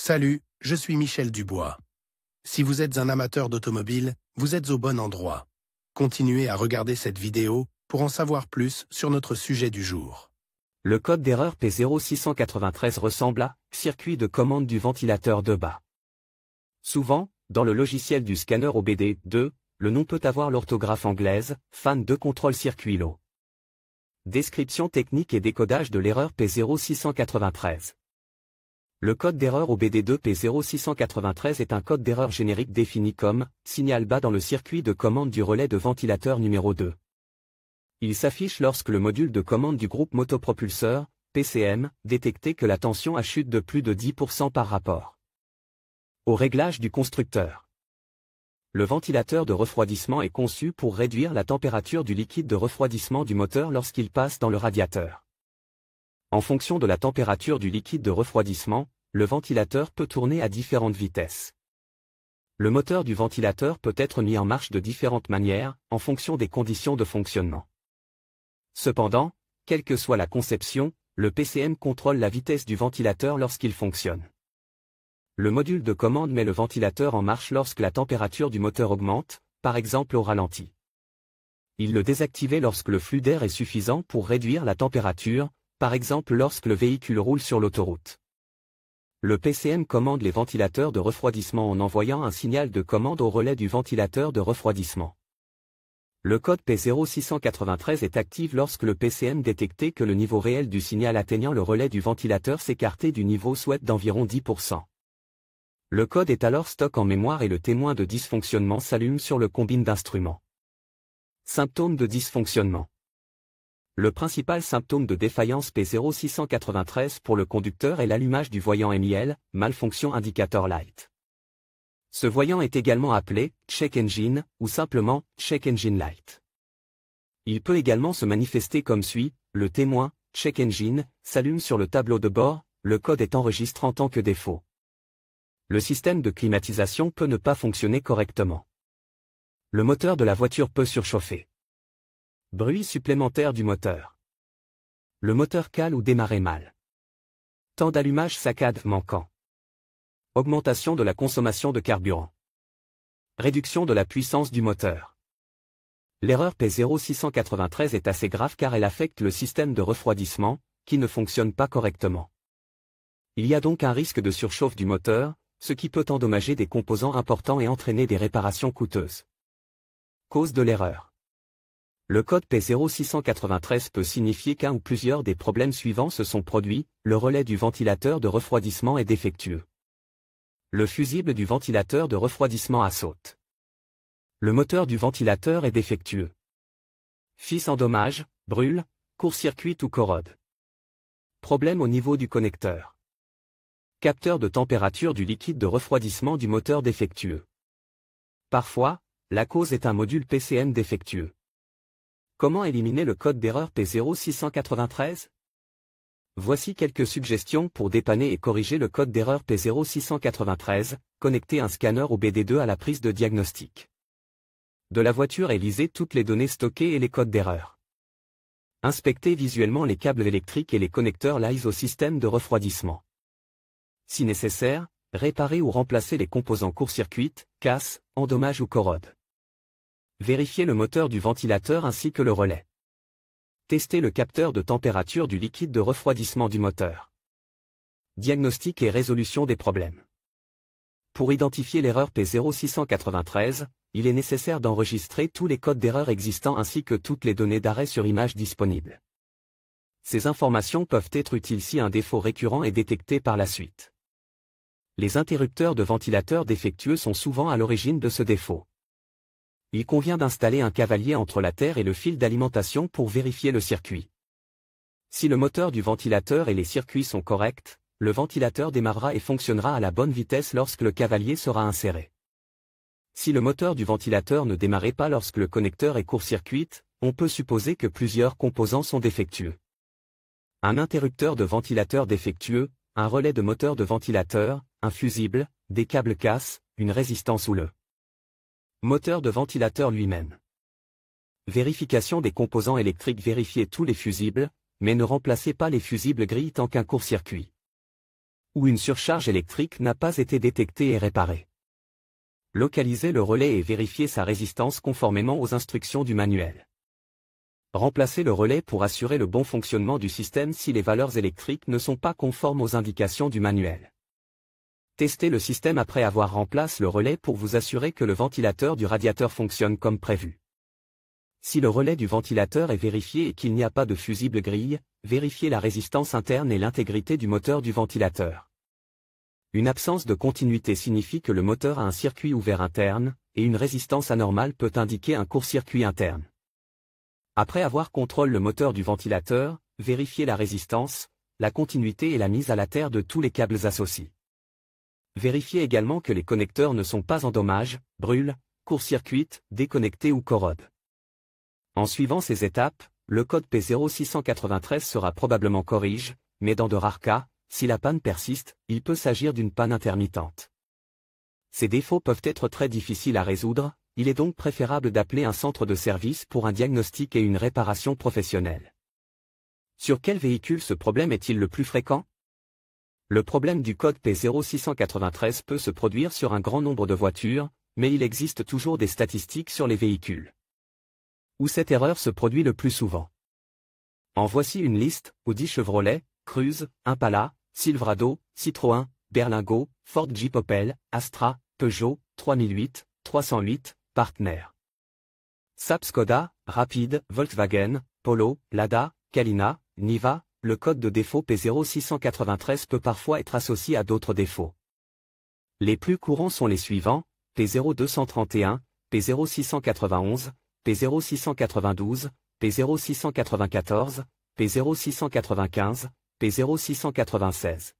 Salut, je suis Michel Dubois. Si vous êtes un amateur d'automobile, vous êtes au bon endroit. Continuez à regarder cette vidéo pour en savoir plus sur notre sujet du jour. Le code d'erreur P0693 ressemble à « circuit de commande du ventilateur de bas ». Souvent, dans le logiciel du scanner OBD2, le nom peut avoir l'orthographe anglaise « fan de contrôle circuit low ». Description technique et décodage de l'erreur P0693. Le code d'erreur OBD2 P0693 est un code d'erreur générique défini comme « signal bas dans le circuit de commande du relais de ventilateur numéro 2 ». Il s'affiche lorsque le module de commande du groupe motopropulseur, PCM, détecte que la tension a chute de plus de 10% par rapport au réglage du constructeur. Le ventilateur de refroidissement est conçu pour réduire la température du liquide de refroidissement du moteur lorsqu'il passe dans le radiateur. En fonction de la température du liquide de refroidissement, le ventilateur peut tourner à différentes vitesses. Le moteur du ventilateur peut être mis en marche de différentes manières, en fonction des conditions de fonctionnement. Cependant, quelle que soit la conception, le PCM contrôle la vitesse du ventilateur lorsqu'il fonctionne. Le module de commande met le ventilateur en marche lorsque la température du moteur augmente, par exemple au ralenti. Il le désactive lorsque le flux d'air est suffisant pour réduire la température, par exemple lorsque le véhicule roule sur l'autoroute. Le PCM commande les ventilateurs de refroidissement en envoyant un signal de commande au relais du ventilateur de refroidissement. Le code P0693 est actif lorsque le PCM détecte que le niveau réel du signal atteignant le relais du ventilateur s'écarte du niveau souhaité d'environ 10%. Le code est alors stocké en mémoire et le témoin de dysfonctionnement s'allume sur le combine d'instruments. Symptômes de dysfonctionnement. Le principal symptôme de défaillance P0693 pour le conducteur est l'allumage du voyant MIL, malfonction indicator light. Ce voyant est également appelé « check engine » ou simplement « check engine light ». Il peut également se manifester comme suit, le témoin « check engine » s'allume sur le tableau de bord, le code est enregistré en tant que défaut. Le système de climatisation peut ne pas fonctionner correctement. Le moteur de la voiture peut surchauffer. Bruit supplémentaire du moteur. Le moteur cale ou démarrer mal. Temps d'allumage saccade manquant. Augmentation de la consommation de carburant. Réduction de la puissance du moteur. L'erreur P0693 est assez grave car elle affecte le système de refroidissement, qui ne fonctionne pas correctement. Il y a donc un risque de surchauffe du moteur, ce qui peut endommager des composants importants et entraîner des réparations coûteuses. Cause de l'erreur. Le code P0693 peut signifier qu'un ou plusieurs des problèmes suivants se sont produits, le relais du ventilateur de refroidissement est défectueux. Le fusible du ventilateur de refroidissement saute. Le moteur du ventilateur est défectueux. Fils endommage, brûle, court-circuite ou corrode. Problème au niveau du connecteur. Capteur de température du liquide de refroidissement du moteur défectueux. Parfois, la cause est un module PCM défectueux. Comment éliminer le code d'erreur P0693 ? Voici quelques suggestions pour dépanner et corriger le code d'erreur P0693, connectez un scanner OBD2 à la prise de diagnostic de la voiture et lisez toutes les données stockées et les codes d'erreur. Inspectez visuellement les câbles électriques et les connecteurs liés au système de refroidissement. Si nécessaire, réparez ou remplacez les composants court-circuit, casse, endommage ou corrode. Vérifiez le moteur du ventilateur ainsi que le relais. Testez le capteur de température du liquide de refroidissement du moteur. Diagnostic et résolution des problèmes. Pour identifier l'erreur P0693, il est nécessaire d'enregistrer tous les codes d'erreur existants ainsi que toutes les données d'arrêt sur image disponibles. Ces informations peuvent être utiles si un défaut récurrent est détecté par la suite. Les interrupteurs de ventilateur défectueux sont souvent à l'origine de ce défaut. Il convient d'installer un cavalier entre la terre et le fil d'alimentation pour vérifier le circuit. Si le moteur du ventilateur et les circuits sont corrects, le ventilateur démarrera et fonctionnera à la bonne vitesse lorsque le cavalier sera inséré. Si le moteur du ventilateur ne démarrait pas lorsque le connecteur est court-circuit, on peut supposer que plusieurs composants sont défectueux. Un interrupteur de ventilateur défectueux, un relais de moteur de ventilateur, un fusible, des câbles casse, une résistance ou le moteur de ventilateur lui-même. Vérification des composants électriques. Vérifiez tous les fusibles, mais ne remplacez pas les fusibles gris tant qu'un court-circuit. Où une surcharge électrique n'a pas été détectée et réparée. Localiser le relais et vérifier sa résistance conformément aux instructions du manuel. Remplacer le relais pour assurer le bon fonctionnement du système si les valeurs électriques ne sont pas conformes aux indications du manuel. Testez le système après avoir remplacé le relais pour vous assurer que le ventilateur du radiateur fonctionne comme prévu. Si le relais du ventilateur est vérifié et qu'il n'y a pas de fusible grille, vérifiez la résistance interne et l'intégrité du moteur du ventilateur. Une absence de continuité signifie que le moteur a un circuit ouvert interne, et une résistance anormale peut indiquer un court-circuit interne. Après avoir contrôlé le moteur du ventilateur, vérifiez la résistance, la continuité et la mise à la terre de tous les câbles associés. Vérifiez également que les connecteurs ne sont pas endommagés, brûlent, court-circuitent, déconnectés ou corrodent. En suivant ces étapes, le code P0693 sera probablement corrigé, mais dans de rares cas, si la panne persiste, il peut s'agir d'une panne intermittente. Ces défauts peuvent être très difficiles à résoudre, il est donc préférable d'appeler un centre de service pour un diagnostic et une réparation professionnelle. Sur quel véhicule ce problème est-il le plus fréquent? Le problème du code P0693 peut se produire sur un grand nombre de voitures, mais il existe toujours des statistiques sur les véhicules où cette erreur se produit le plus souvent. En voici une liste: Audi, Chevrolet, Cruze, Impala, Silverado, Citroën, Berlingo, Ford, Jeep, Opel, Astra, Peugeot, 3008, 308, Partner. Saab, Skoda, Rapide, Volkswagen, Polo, Lada, Kalina, Niva. Le code de défaut P0693 peut parfois être associé à d'autres défauts. Les plus courants sont les suivants: P0231, P0691, P0692, P0694, P0695, P0696.